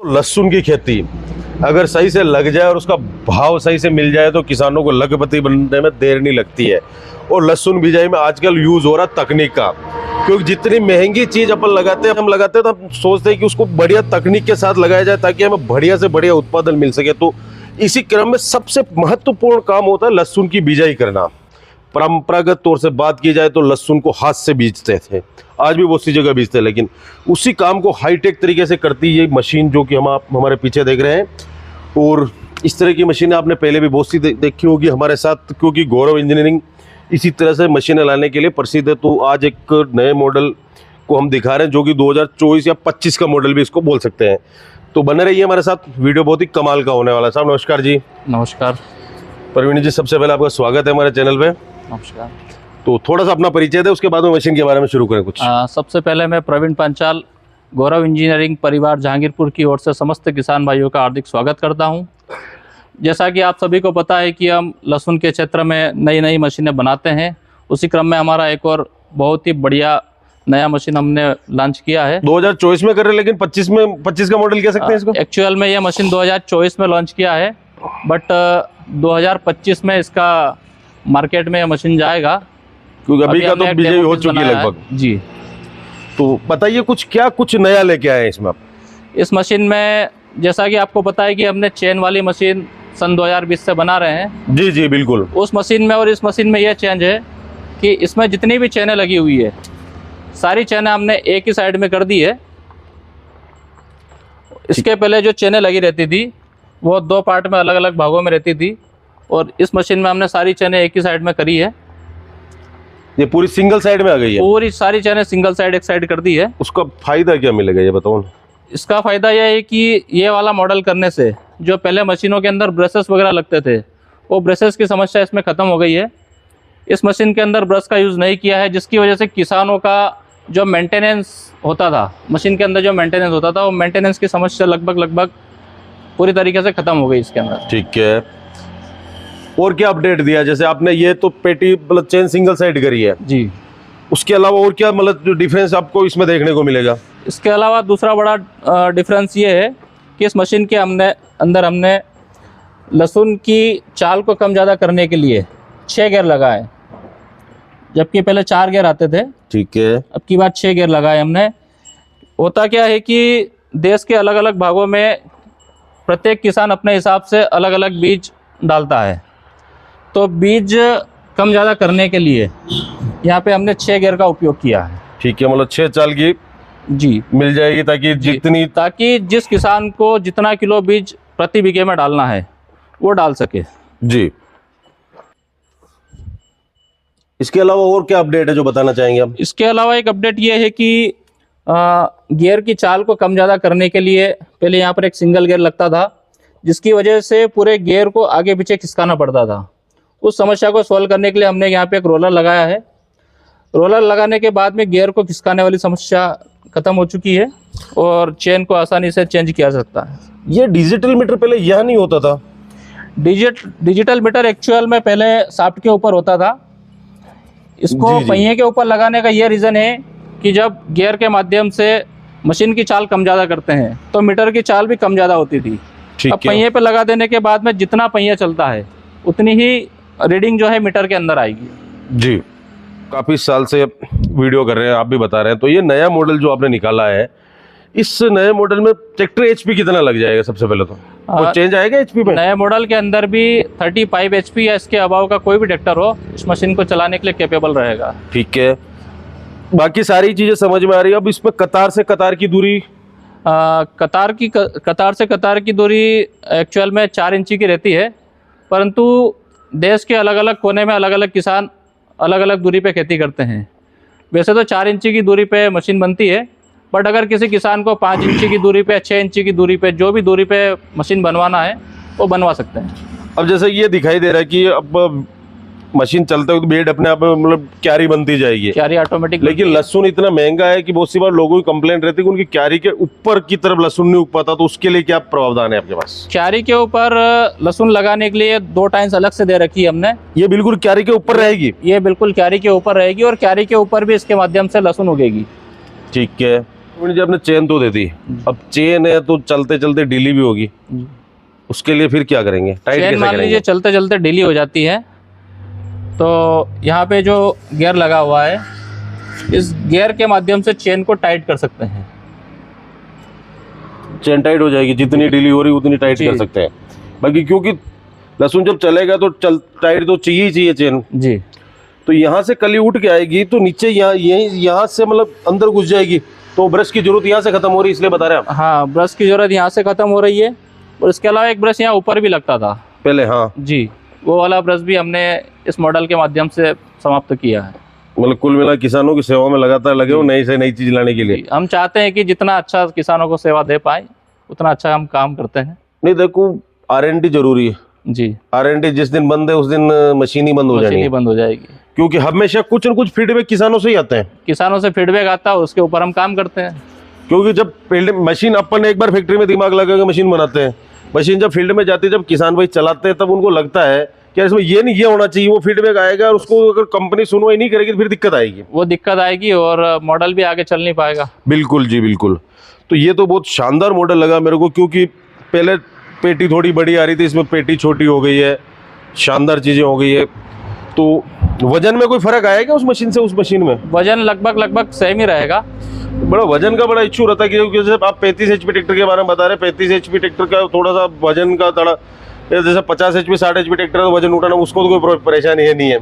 लहसुन की खेती अगर सही से लग जाए और उसका भाव सही से मिल जाए तो किसानों को लखपति बनने में देर नहीं लगती है। और लहसुन बिजाई में आजकल यूज हो रहा तकनीक का, क्योंकि जितनी महंगी चीज अपन लगाते हैं तो हम सोचते हैं कि उसको बढ़िया तकनीक के साथ लगाया जाए ताकि हमें बढ़िया से बढ़िया उत्पादन मिल सके। तो इसी क्रम में सबसे महत्वपूर्ण काम होता है लहसुन की बिजाई करना। परंपरागत तौर से बात की जाए तो लहसुन को हाथ से बीजते थे, आज भी बहुत सी जगह बीजते हैं, लेकिन उसी काम को हाईटेक तरीके से करती है ये मशीन जो कि हम आप हमारे पीछे देख रहे हैं। और इस तरह की मशीनें आपने पहले भी बहुत सी देखी होगी हमारे साथ, क्योंकि गौरव इंजीनियरिंग इसी तरह से मशीनें लाने के लिए प्रसिद्ध है। तो आज एक नए मॉडल को हम दिखा रहे हैं जो कि 2024 या 25 का मॉडल भी इसको बोल सकते हैं। तो बने रहिए हमारे साथ, वीडियो बहुत ही कमाल का होने वाला है। साहब नमस्कार जी। नमस्कार प्रवीण जी, सबसे पहले आपका स्वागत है हमारे चैनल पे। नमस्कार। तो थोड़ा सा अपना परिचय दे, उसके बाद में मशीन के बारे में शुरू करें कुछ। सबसे पहले मैं प्रवीण पंचाल, गौरव इंजीनियरिंग परिवार जहांगीरपुर की ओर से समस्त किसान भाइयों का हार्दिक स्वागत करता हूं। जैसा कि आप सभी को पता है कि हम लहसुन के क्षेत्र में नई नई मशीनें बनाते हैं, उसी क्रम में हमारा एक और बहुत ही बढ़िया नया मशीन हमने लॉन्च किया है। 2024 में कर रहे हैं, लेकिन 25 का मॉडल कह सकते हैं इसको। एक्चुअल में ये मशीन 2024 में लॉन्च किया है, बट 2025 में इसका मार्केट में मशीन जाएगा, क्योंकि अभी का तो बिजाई हो चुकी है लगभग जी। तो बताइए कुछ नया लेके आए हैं इसमें आप। इस मशीन में जैसा कि आपको पता है कि हमने चेन वाली मशीन सन 2020 से बना रहे हैं। जी जी बिल्कुल। उस मशीन में और इस मशीन में यह चेंज है कि इसमें जितनी भी चेनें लगी हुई है सारी चेनें हमने एक ही साइड में कर दी है। इसके पहले जो चेनें लगी रहती थी वो दो पार्ट में अलग अलग भागों में रहती थी, और इस मशीन में हमने सारी चेनें एक ही साइड में करी है। ये पूरी सिंगल साइड में आ गई है, पूरी सारी चेनें सिंगल साइड एक साइड कर दी है। उसका फायदा क्या मिलेगा ये बताओ। इसका फ़ायदा यह है कि ये वाला मॉडल करने से जो पहले मशीनों के अंदर ब्रशेस वगैरह लगते थे वो ब्रशेस की समस्या इसमें ख़त्म हो गई है। इस मशीन के अंदर ब्रश का यूज़ नहीं किया है, जिसकी वजह से किसानों का जो मेंटेनेंस होता था, मशीन के अंदर जो मेंटेनेंस होता था, वो मेंटेनेंस की समस्या लगभग पूरी तरीके से ख़त्म हो गई इसके अंदर। ठीक है, और क्या अपडेट दिया? जैसे आपने ये तो पेटी मतलब चेन सिंगल साइड करी है जी, उसके अलावा और क्या मतलब जो डिफरेंस आपको इसमें देखने को मिलेगा? इसके अलावा दूसरा बड़ा डिफरेंस ये है कि इस मशीन के अंदर हमने लहसुन की चाल को कम ज़्यादा करने के लिए 6 गियर लगाए, जबकि पहले 4 गियर आते थे। ठीक है, अब की बात 6 गियर लगाए हमने। होता क्या है कि देश के अलग अलग भागों में प्रत्येक किसान अपने हिसाब से अलग अलग बीज डालता है, तो बीज कम ज़्यादा करने के लिए यहाँ पे हमने 6 गियर का उपयोग किया है। ठीक है, मतलब 6 चाल की जी मिल जाएगी ताकि जिस किसान को जितना किलो बीज प्रति बीघे में डालना है वो डाल सके जी। इसके अलावा और क्या अपडेट है जो बताना चाहेंगे आप? इसके अलावा एक अपडेट ये है कि गियर की चाल को कम ज़्यादा करने के लिए पहले यहाँ पर एक सिंगल गियर लगता था, जिसकी वजह से पूरे गियर को आगे पीछे खिसकाना पड़ता था। उस समस्या को सॉल्व करने के लिए हमने यहाँ पे एक रोलर लगाया है। रोलर लगाने के बाद में गियर को खिसकाने वाली समस्या खत्म हो चुकी है और चेन को आसानी से चेंज किया जा सकता है। ये डिजिटल मीटर पहले यह नहीं होता था? डिजिटल मीटर एक्चुअल में पहले शाफ्ट के ऊपर होता था। इसको पहिए के ऊपर लगाने का ये रीज़न है कि जब गियर के माध्यम से मशीन की चाल कम ज़्यादा करते हैं तो मीटर की चाल भी कम ज़्यादा होती थी। अब पहिए पे लगा देने के बाद में जितना पहिया चलता है उतनी ही रीडिंग जो है मीटर के अंदर आएगी जी। काफ़ी साल से वीडियो कर रहे हैं, आप भी बता रहे हैं। तो ये नया मॉडल जो आपने निकाला है, इस नए मॉडल में ट्रैक्टर एचपी कितना लग जाएगा? सबसे पहले तो वो चेंज आएगा एचपी में? नए मॉडल के अंदर भी 35 एचपी या इसके अभाव का कोई भी ट्रैक्टर हो इस मशीन को चलाने के लिए कैपेबल रहेगा। ठीक है, बाकी सारी चीज़ें समझ में आ रही है। अब इसमें कतार से कतार की दूरी कतार से कतार की दूरी एक्चुअल में 4 इंची की रहती है, परंतु देश के अलग अलग कोने में अलग अलग किसान अलग अलग दूरी पे खेती करते हैं। वैसे तो 4 इंची की दूरी पे मशीन बनती है, बट अगर किसी किसान को 5 इंची की दूरी पे, 6 इंची की दूरी पे, जो भी दूरी पे मशीन बनवाना है वो बनवा सकते हैं। अब जैसे ये दिखाई दे रहा है कि अब मशीन चलते हुए बेड अपने आप मतलब क्यारी बनती जाएगी, क्यारी ऑटोमेटिक। लेकिन लहसुन इतना महंगा है कि बहुत सी बार लोगों की कंप्लेंट रहती है कि उनकी क्यारी के ऊपर की तरफ लहसुन नहीं उग पाता, तो उसके लिए क्या प्रावधान है आपके पास? क्यारी के ऊपर लहसुन लगाने के लिए 2 टाइन्स अलग से दे रखी है हमने। ये बिल्कुल क्यारी के ऊपर रहेगी? ये बिल्कुल क्यारी के ऊपर रहेगी और क्यारी के ऊपर भी इसके माध्यम से लहसुन उगेगी। ठीक है, प्रवीण जी आपने चेन तो दे दी, अब चेन है तो चलते चलते ढीली भी होगी, उसके लिए फिर क्या करेंगे? टाइट चेन कैसे मान लीजिए करेंगे? चलते चलते ढीली हो जाती है, तो यहाँ पे जो गियर लगा हुआ है, इस गियर के माध्यम से चेन को टाइट कर सकते हैं। चेन टाइट हो जाएगी, जितनी ढीली हो रही उतनी टाइट जी। कर सकते हैं। बाकी क्योंकि लहसुन जब चलेगा तो टाइट तो चाहिए ही चाहिए चेन। जी तो यहाँ से कली उठ के आएगी तो नीचे यहाँ से मतलब अंदर घुस जाएगी, तो ब्रश की जरूरत यहाँ से खत्म हो रही है, इसलिए बता रहे हैं आप। हाँ, ब्रश की जरूरत यहाँ से खत्म हो रही है, और इसके अलावा एक ब्रश यहाँ ऊपर भी लगता था पहले। हाँ, जी, वो वाला ब्रश भी हमने इस मॉडल के माध्यम से समाप्त किया है। मतलब कुल मिला किसानों की सेवा में लगातार लगे हो नई से नई चीज लाने के लिए। हम चाहते हैं कि जितना अच्छा किसानों को सेवा दे पाए उतना अच्छा हम काम करते हैं। नहीं देखो, R&D जरूरी है। जी, R&D जिस दिन बंद है उस दिन मशीन ही बंद हो जानी मशीन ही है, बंद हो जाएगी, क्योंकि हमेशा कुछ न कुछ फीडबैक किसानों से ही आते हैं। किसानों से फीडबैक आता है, उसके ऊपर हम काम करते हैं। क्योंकि जब फील्ड मशीन अपन एक बार फैक्ट्री में दिमाग लगा के मशीन बनाते हैं, मशीन जब फील्ड में जाती है, जब किसान भाई चलाते हैं, तब उनको लगता है कि इसमें ये नहीं ये होना चाहिए, वो फीडबैक आएगा और उसको अगर कंपनी सुनवाई नहीं करेगी तो फिर दिक्कत आएगी। वो दिक्कत आएगी और मॉडल भी आगे चल नहीं पाएगा। बिल्कुल जी बिल्कुल। तो ये तो बहुत शानदार मॉडल लगा मेरे को, क्योंकि पहले पेटी थोड़ी बड़ी आ रही थी, इसमें पेटी छोटी हो गई है, शानदार चीज़ें हो गई है। तो वजन में कोई फर्क आएगा उस मशीन से उस मशीन में? वजन लगभग सेम ही रहेगा। बड़ा वजन का बड़ा इश्यू रहता है, क्योंकि जैसे आप 35 HP ट्रैक्टर के बारे में बता रहे हैं, 35 HP ट्रैक्टर का थोड़ा सा वजन का थोड़ा, जैसे 50 HP 60 HP ट्रैक्टर का वजन उठाना उसको तो कोई परेशानी है नहीं है।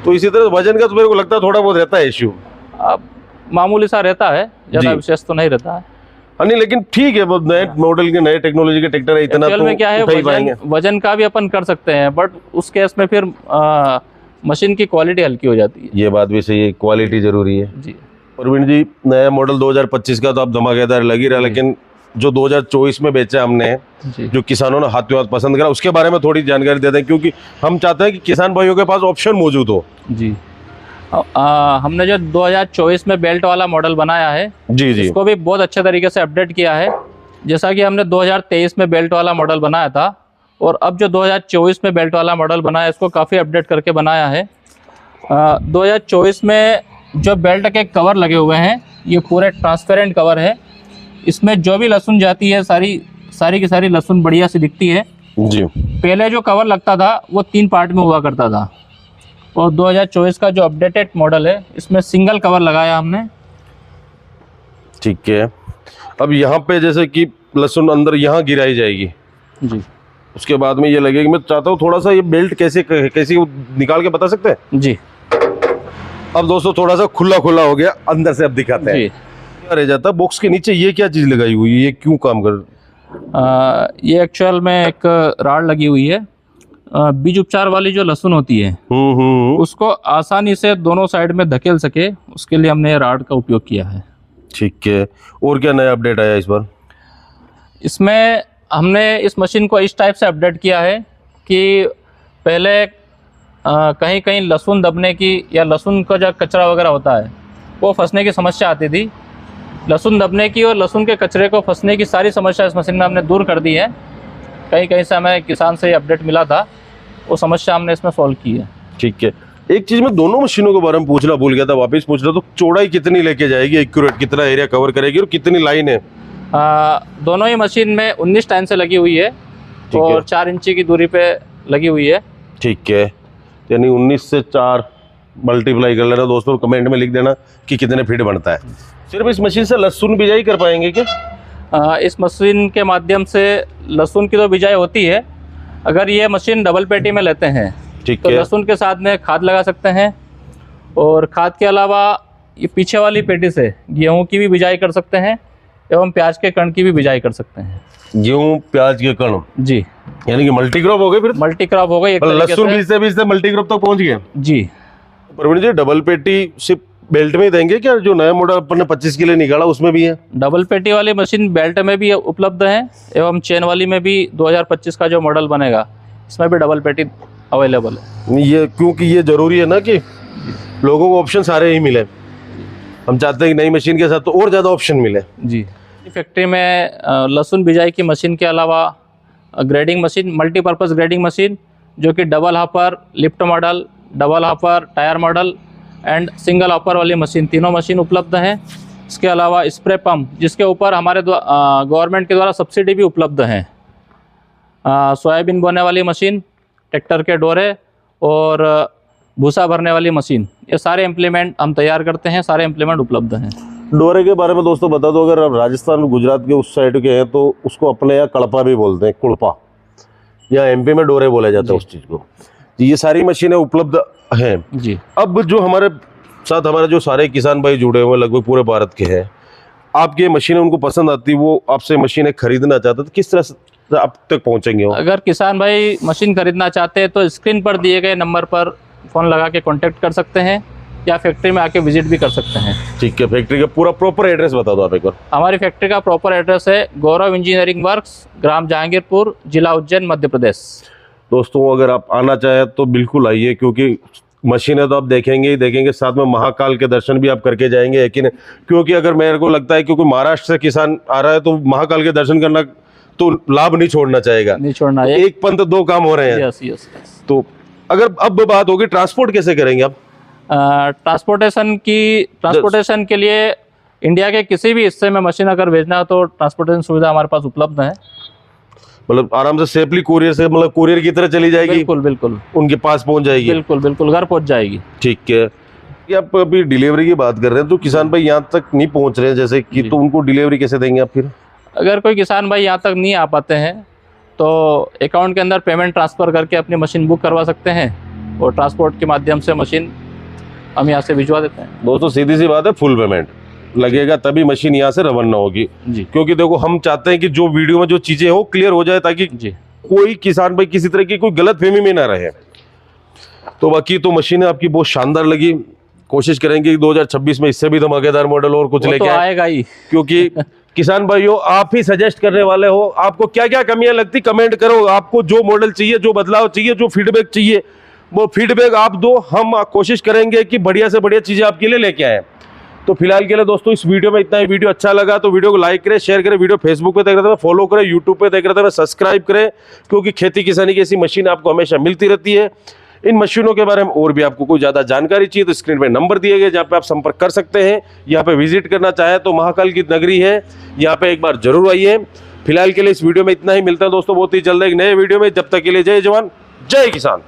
तो इसी तरह वजन का तो मेरे को लगता है थोड़ा बहुत रहता है इश्यू। अब मामूली सा रहता है, ज़्यादा जी। विशेष तो नहीं रहता है। हाँ नहीं, लेकिन ठीक है, वो नए मॉडल के नए टेक्नोलॉजी के ट्रैक्टर है, इतना एक्चुअल तो में क्या है, उठा ही पाएंगे। वजन का भी अपन कर सकते हैं, बट उस केस में फिर मशीन की क्वालिटी हल्की हो जाती है। ये बात भी सही है, क्वालिटी जरूरी है। जी, प्रवीण जी, नया मॉडल 2025 का तो आप धमाकेदार लग ही रहा, लेकिन जो 2024 में बेचा हमने, जी, जो किसानों ने हाथों हाथ पसंद करा, उसके बारे में थोड़ी जानकारी देते हैं, क्योंकि हम चाहते हैं कि किसान भाइयों के पास ऑप्शन मौजूद हो। जी। हमने जो 2024 में बेल्ट वाला मॉडल बनाया है, जी जी। इसको भी बहुत अच्छे तरीके से अपडेट किया है। जैसा कि हमने 2023 में बेल्ट वाला मॉडल बनाया था, और अब जो 2024 में बेल्ट वाला मॉडल बनाया, इसको काफ़ी अपडेट करके बनाया है। 2024 में जो बेल्ट के कवर लगे हुए हैं, ये पूरे ट्रांसपेरेंट कवर है। इसमें जो भी लहसुन जाती है, सारी की सारी लहसुन बढ़िया सी दिखती है। जी, पहले जो कवर लगता था वो 3 पार्ट में हुआ करता था, और 2024 का जो अपडेटेड मॉडल है, इसमें सिंगल कवर लगाया हमने। ठीक है। अब यहाँ पे जैसे कि लहसुन अंदर यहाँ गिराई जाएगी, जी उसके बाद में ये लगेगी। मैं चाहता हूँ थोड़ा सा ये बेल्ट कैसे निकाल के बता सकते हैं? जी अब दोस्तों थोड़ा सा खुला खुला हो गया, अंदर से अब दिखाते हैं। जी। क्या रह जाता है बॉक्स के नीचे? ये क्या चीज़ लगाई हुई है, ये क्यों काम कर? ये एक्चुअल में एक राड लगी हुई है। बीज उपचार वाली जो लहसुन होती है, उसको आसानी से दोनों साइड में धकेल सके, उसके लिए हमने राड का उपयोग किया है। ठीक है। और क्या नया अपडेट आया इस बार? इसमें हमने इस मशीन को इस टाइप से अपडेट किया है कि पहले कहीं कहीं लहसुन दबने की या लहसुन का जो कचरा वगैरह होता है वो फंसने की समस्या आती थी। लहसुन दबने की और लहसुन के कचरे को फंसने की सारी समस्या इस मशीन में हमने दूर कर दी है। कहीं कहीं से हमें किसान से अपडेट मिला था, वो समस्या हमने इसमें सॉल्व की है। ठीक है। एक चीज़ मैं दोनों मशीनों के बारे में पूछना भूल गया था, वापस पूछ रहा, तो चौड़ाई कितनी लेके जाएगी एक्यूरेट, कितना एरिया कवर करेगी और कितनी लाइन है? दोनों ही मशीन में 19 टाइन से लगी हुई है और 4 इंची की दूरी पे लगी हुई है। ठीक है, यानी 19 से 4 मल्टीप्लाई कर लेना दोस्तों, कमेंट में लिख देना कि कितने फीट बनता है। सिर्फ इस मशीन से लहसुन बिजाई कर पाएंगे क्या? इस मशीन के माध्यम से लहसुन की तो बिजाई होती है। अगर ये मशीन डबल पेटी में लेते हैं, ठीक तो है, लहसुन के साथ में खाद लगा सकते हैं, और खाद के अलावा ये पीछे वाली पेटी से गेहूं की भी बिजाई कर सकते हैं एवं प्याज के कण की भी बिजाई कर सकते हैं। गेहूं प्याज के कण? जी, यानी कि मल्टी क्रॉप हो गई। फिर मल्टी क्रॉप हो गई, लहसुन बीजते मल्टी क्रॉप तक पहुंच गए। जी। प्रवीण जी, डबल पेटी सिर्फ बेल्ट में ही देंगे क्या? जो नया मॉडल अपन ने 25 के लिए निकाला उसमें भी है? डबल पेटी वाली मशीन बेल्ट में भी उपलब्ध है एवं चेन वाली में भी 2025 का जो मॉडल बनेगा इसमें भी डबल पेटी अवेलेबल है। ये क्योंकि ये जरूरी है ना कि लोगों को ऑप्शन सारे ही मिले। हम चाहते हैं कि नई मशीन के साथ तो और ज़्यादा ऑप्शन मिले। जी। फैक्ट्री में लहसुन बिजाई की मशीन के अलावा grading machine, multipurpose grading machine, जो कि double hopper lift model, double hopper tyre model and single hopper वाली मशीन, तीनों मशीन उपलब्ध हैं। इसके अलावा स्प्रे पंप, जिसके ऊपर हमारे गवर्नमेंट के द्वारा सब्सिडी भी उपलब्ध है। सोयाबीन बोने वाली मशीन, ट्रैक्टर के डोरे और भूसा भरने वाली मशीन, ये सारे इम्प्लीमेंट हम तैयार करते हैं, सारे इम्प्लीमेंट उपलब्ध हैं। डोरे के बारे में दोस्तों बता दो, अगर आप राजस्थान गुजरात के उस साइड के हैं तो उसको अपने यहाँ कड़पा भी बोलते हैं, कुड़पा, या एमपी में डोरे बोला जाता है उस चीज़ को। ये सारी मशीनें उपलब्ध हैं जी। अब जो हमारे साथ हमारे जो सारे किसान भाई जुड़े हुए लगभग पूरे भारत के हैं, आपकी ये मशीनें उनको पसंद आती, वो आपसे मशीनें खरीदना चाहते तो किस तरह से आप तक पहुंचेंगे वो? अगर किसान भाई मशीन खरीदना चाहते हैं तो स्क्रीन पर दिए गए नंबर पर फ़ोन लगा के कांटेक्ट कर सकते हैं या फैक्ट्री में आके विजिट भी कर सकते हैं। ठीक है, फैक्ट्री का पूरा प्रॉपर एड्रेस बता दो आप एक बार। हमारी फैक्ट्री का प्रॉपर एड्रेस है गौरव इंजीनियरिंग वर्क्स, ग्राम जहांगीरपुर, जिला उज्जैन, मध्य प्रदेश। दोस्तों अगर आप आना चाहें तो बिल्कुल आइए, क्योंकि मशीनें तो आप देखेंगे ही देखेंगे, साथ में महाकाल के दर्शन भी आप करके जाएंगे, यकीन। क्योंकि अगर मेरे को लगता है क्योंकि महाराष्ट्र से किसान आ रहा है तो महाकाल के दर्शन करना तो लाभ नहीं छोड़ना चाहेगा, नहीं छोड़ना है। एक पंथ दो काम हो रहे हैं। Yes yes yes. तो अगर अब बात होगी ट्रांसपोर्ट कैसे करेंगे आप? ट्रांसपोर्टेशन के लिए इंडिया के किसी भी हिस्से में मशीन अगर भेजना हो तो ट्रांसपोर्टेशन सुविधा हमारे पास उपलब्ध है। मतलब आराम से सेफली कुरियर से, मतलब कुरियर की तरह चली जाएगी? बिल्कुल बिल्कुल, उनके पास पहुंच जाएगी? बिल्कुल बिल्कुल, घर पहुंच जाएगी। ठीक है। ये आप अभी डिलीवरी की बात कर रहे हैं तो किसान भाई यहाँ तक नहीं पहुंच रहे हैं जैसे कि, तो उनको डिलीवरी कैसे देंगे आप फिर? अगर कोई किसान भाई यहाँ तक नहीं आ पाते हैं तो अकाउंट के अंदर पेमेंट ट्रांसफ़र करके अपनी मशीन बुक करवा सकते हैं और ट्रांसपोर्ट के माध्यम से मशीन हम यहाँ से भिजवा देते हैं। दोस्तों सीधी सी बात है, फुल पेमेंट लगेगा तभी मशीन यहाँ से रवाना होगी जी। क्योंकि देखो हम चाहते हैं कि जो वीडियो में जो चीज़ें हो क्लियर हो जाए, ताकि जी कोई किसान भाई किसी तरह की कोई गलत फहमी में ना रहे। तो बाकी तो मशीनें आपकी बहुत शानदार लगी, कोशिश करेंगे कि 2026 में इससे भी धमाकेदार मॉडल और कुछ लेके आए, आएगा ही। क्योंकि किसान भाइयों आप ही सजेस्ट करने वाले हो, आपको क्या क्या कमियां लगती कमेंट करो, आपको जो मॉडल चाहिए, जो बदलाव चाहिए, जो फीडबैक चाहिए वो फीडबैक आप दो, हम कोशिश करेंगे कि बढ़िया से बढ़िया चीजें आपके लिए लेके आए। तो फिलहाल के लिए दोस्तों इस वीडियो में इतना ही। वीडियो अच्छा लगा तो वीडियो को लाइक करें, शेयर करें, वीडियो फेसबुक पे देख रहे थे फॉलो करें, यूट्यूब पे देख रहे थे सब्सक्राइब करें, क्योंकि खेती किसानी की ऐसी मशीन आपको हमेशा मिलती रहती है। इन मशीनों के बारे में और भी आपको कोई ज़्यादा जानकारी चाहिए तो स्क्रीन पे नंबर दिए गए जहाँ पे आप संपर्क कर सकते हैं। यहाँ पे विजिट करना चाहे तो महाकाल की नगरी है, यहाँ पे एक बार जरूर आइए। फिलहाल के लिए इस वीडियो में इतना ही, मिलता है दोस्तों बहुत ही जल्द एक नए वीडियो में। जब तक के लिए जय जवान जय किसान।